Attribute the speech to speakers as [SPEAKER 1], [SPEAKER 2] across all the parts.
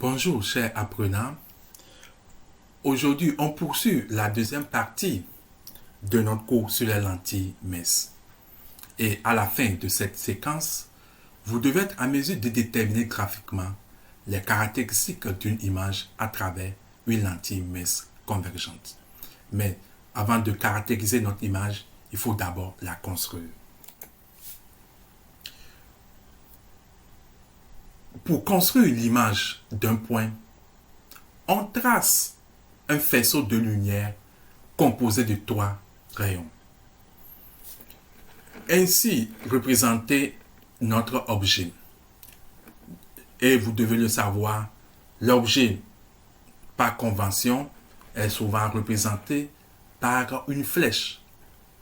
[SPEAKER 1] Bonjour chers apprenants. Aujourd'hui, on poursuit la deuxième partie de notre cours sur les lentilles minces. Et à la fin de cette séquence, vous devez être en mesure de déterminer graphiquement les caractéristiques d'une image à travers une lentille mince convergente. Mais avant de caractériser notre image, il faut d'abord la construire. Pour construire l'image d'un point, on trace un faisceau de lumière composé de 3 rayons. Ainsi représenter notre objet. Et vous devez le savoir, l'objet par convention est souvent représenté par une flèche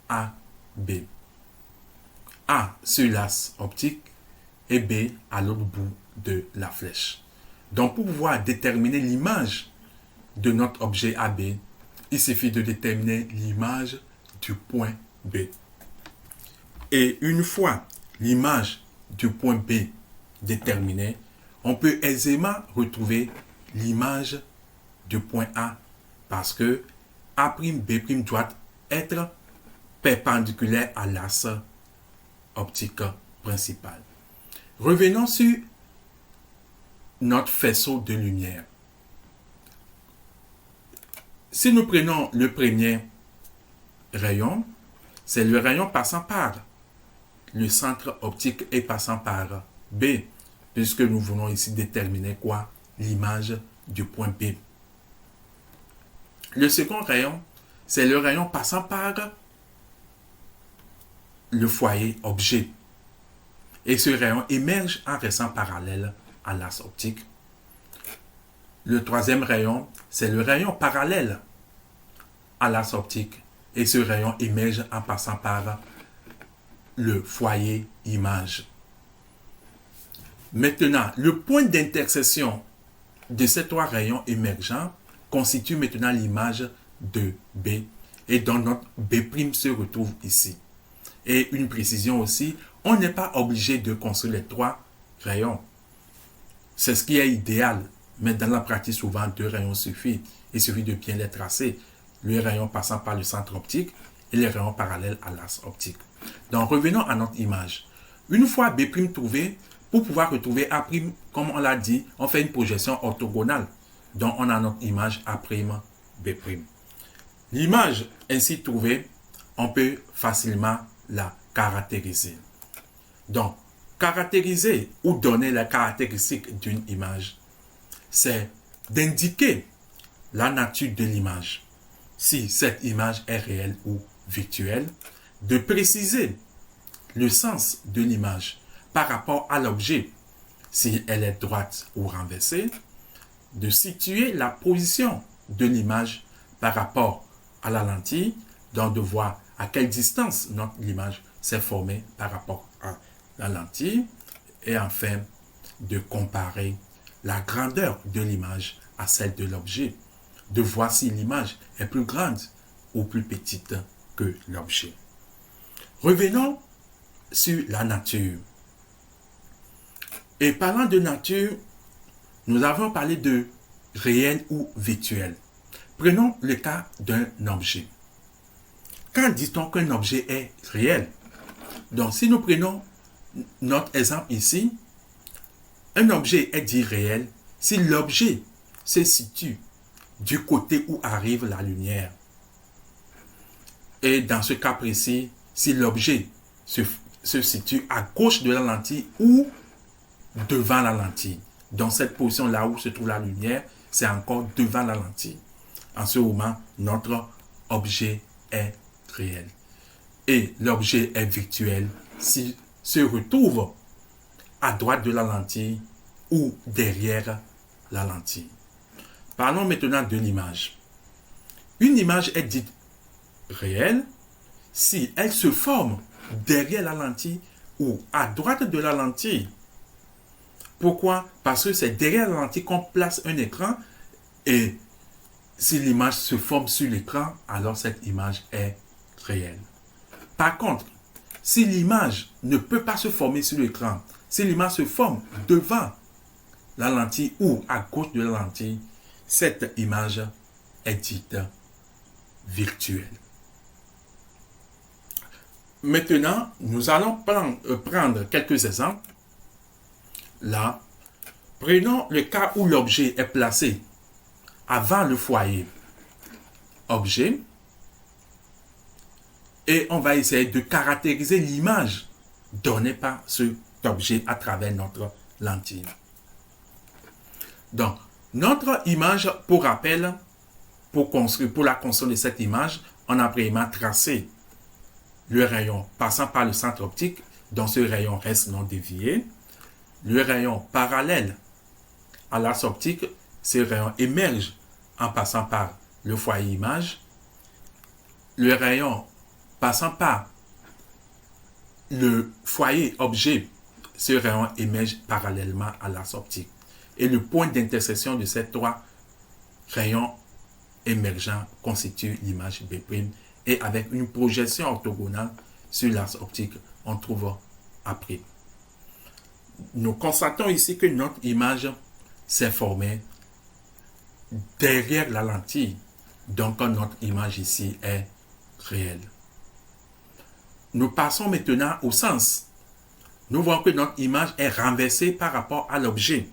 [SPEAKER 1] A, B. A sur l'axe optique et B à l'autre bout de la flèche. Donc pour pouvoir déterminer l'image de notre objet AB, il suffit de déterminer l'image du point B. Et une fois l'image du point B déterminée, on peut aisément retrouver l'image du point A parce que A'B' doit être perpendiculaire à l'axe optique principal. Revenons sur notre faisceau de lumière. Si nous prenons le premier rayon, c'est le rayon passant par le centre optique et passant par B, puisque nous voulons ici déterminer quoi? L'image du point B. Le second rayon, c'est le rayon passant par le foyer objet. Et ce rayon émerge en restant parallèle à l'axe optique. Le troisième rayon, c'est le rayon parallèle à l'axe optique. Et ce rayon émerge en passant par le foyer image. Maintenant, le point d'intersection de ces 3 rayons émergents constitue maintenant l'image de B. Et donc notre B' se retrouve ici. Et une précision aussi, on n'est pas obligé de construire les 3 rayons. C'est ce qui est idéal, mais dans la pratique, souvent 2 rayons suffisent. Il suffit de bien les tracer. Le rayon passant par le centre optique et les rayons parallèles à l'axe optique. Donc revenons à notre image. Une fois B' trouvé, pour pouvoir retrouver A', comme on l'a dit, on fait une projection orthogonale. Donc on a notre image A'B'. L'image ainsi trouvée, on peut facilement la caractériser. Donc, caractériser ou donner la caractéristique d'une image, c'est d'indiquer la nature de l'image, si cette image est réelle ou virtuelle, de préciser le sens de l'image par rapport à l'objet, si elle est droite ou renversée, de situer la position de l'image par rapport à la lentille, donc de voir à quelle distance notre image s'est formée par rapport à la lentille, et enfin de comparer la grandeur de l'image à celle de l'objet, de voir si l'image est plus grande ou plus petite que l'objet. Revenons sur la nature. Et parlant de nature, nous avons parlé de réel ou virtuel. Prenons le cas d'un objet. Quand dit-on qu'un objet est réel? Donc si nous prenons notre exemple ici, un objet est dit réel si l'objet se situe du côté où arrive la lumière. Et dans ce cas précis, si l'objet se situe à gauche de la lentille ou devant la lentille. Dans cette position là où se trouve la lumière, c'est encore devant la lentille. En ce moment, notre objet est réel. Et l'objet est virtuel s'il se retrouve à droite de la lentille ou derrière la lentille. Parlons maintenant de l'image. Une image est dite réelle si elle se forme derrière la lentille ou à droite de la lentille. Pourquoi? Parce que c'est derrière la lentille qu'on place un écran et si l'image se forme sur l'écran, alors cette image est réelle. Par contre, si l'image ne peut pas se former sur l'écran, si l'image se forme devant la lentille ou à gauche de la lentille, cette image est dite virtuelle. Maintenant, nous allons prendre quelques exemples. Là, prenons le cas où l'objet est placé avant le foyer. Objet. Et on va essayer de caractériser l'image donnée par cet objet à travers notre lentille. Donc, notre image, pour rappel, pour la construire de cette image, on a premièrement tracé le rayon passant par le centre optique, dont ce rayon reste non dévié. Le rayon parallèle à l'axe optique, ce rayon émerge en passant par le foyer image. Le rayon passant par le foyer objet, ce rayon émerge parallèlement à l'axe optique. Et le point d'intersection de ces trois rayons émergents constitue l'image B'. Et avec une projection orthogonale sur l'axe optique, on trouve après. Nous constatons ici que notre image s'est formée derrière la lentille. Donc notre image ici est réelle. Nous passons maintenant au sens. Nous voyons que notre image est renversée par rapport à l'objet.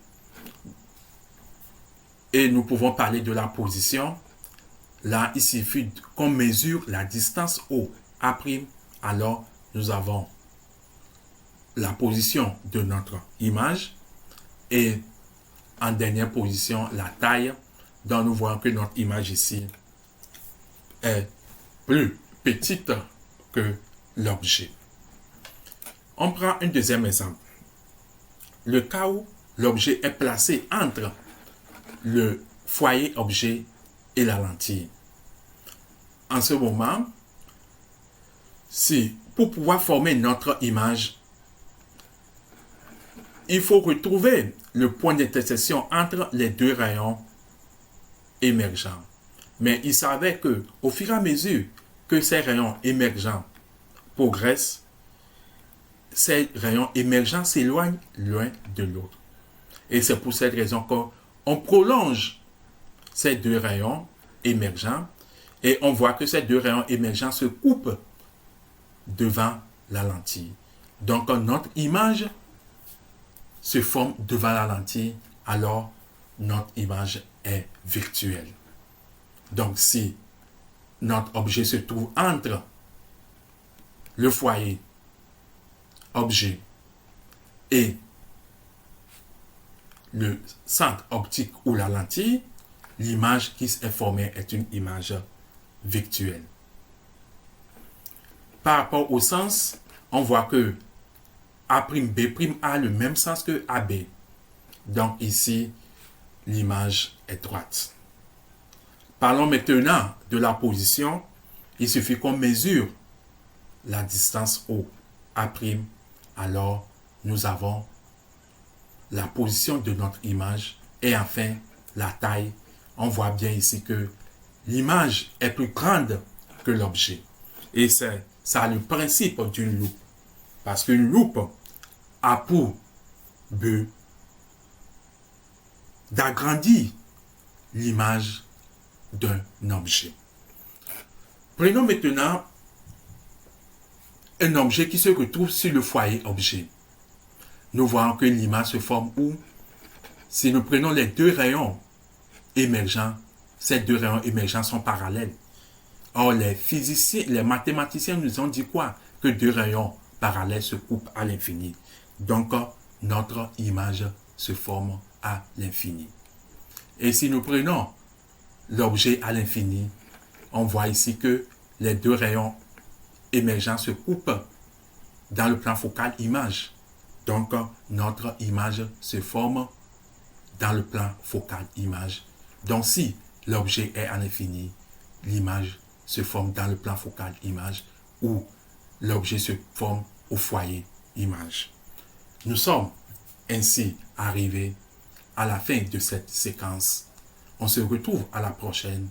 [SPEAKER 1] Et nous pouvons parler de la position. Là, il suffit qu'on mesure la distance O A', alors nous avons la position de notre image et en dernière position, la taille. Donc nous voyons que notre image ici est plus petite que l'objet. On prend un deuxième exemple. Le cas où l'objet est placé entre le foyer objet et la lentille. En ce moment, pour pouvoir former notre image, il faut retrouver le point d'intersection entre les deux rayons émergents. Mais il s'avère que, au fur et à mesure que ces rayons émergents progressent, ces rayons émergents s'éloignent l'un de l'autre. Et c'est pour cette raison qu'on prolonge ces deux rayons émergents et on voit que ces deux rayons émergents se coupent devant la lentille. Donc notre image se forme devant la lentille, alors notre image est virtuelle. Donc si notre objet se trouve entre le foyer objet et le centre optique ou la lentille, l'image qui est formée est une image virtuelle. Par rapport au sens, on voit que A'B' a le même sens que AB. Donc ici, l'image est droite. Parlons maintenant de la position. Il suffit qu'on mesure la distance O A', alors nous avons la position de notre image et enfin la taille. On voit bien ici que l'image est plus grande que l'objet. Et c'est ça le principe d'une loupe. Parce qu'une loupe a pour but d'agrandir l'image d'un objet. Prenons maintenant un objet qui se retrouve sur le foyer objet. Nous voyons que l'image se forme où, si nous prenons les deux rayons émergents, ces deux rayons émergents sont parallèles. Or, les physiciens, les mathématiciens nous ont dit quoi? Que deux rayons parallèles se coupent à l'infini. Donc, notre image se forme à l'infini. Et si nous prenons l'objet à l'infini, on voit ici que les deux rayons émergents se coupent dans le plan focal image. Donc, notre image se forme dans le plan focal image. Donc, si l'objet est à l'infini, l'image se forme dans le plan focal image ou l'objet se forme au foyer image. Nous sommes ainsi arrivés à la fin de cette séquence. On se retrouve à la prochaine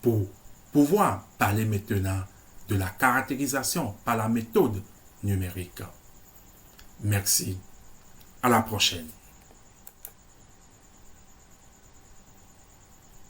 [SPEAKER 1] pour pouvoir parler maintenant de la caractérisation par la méthode numérique. Merci. À la prochaine.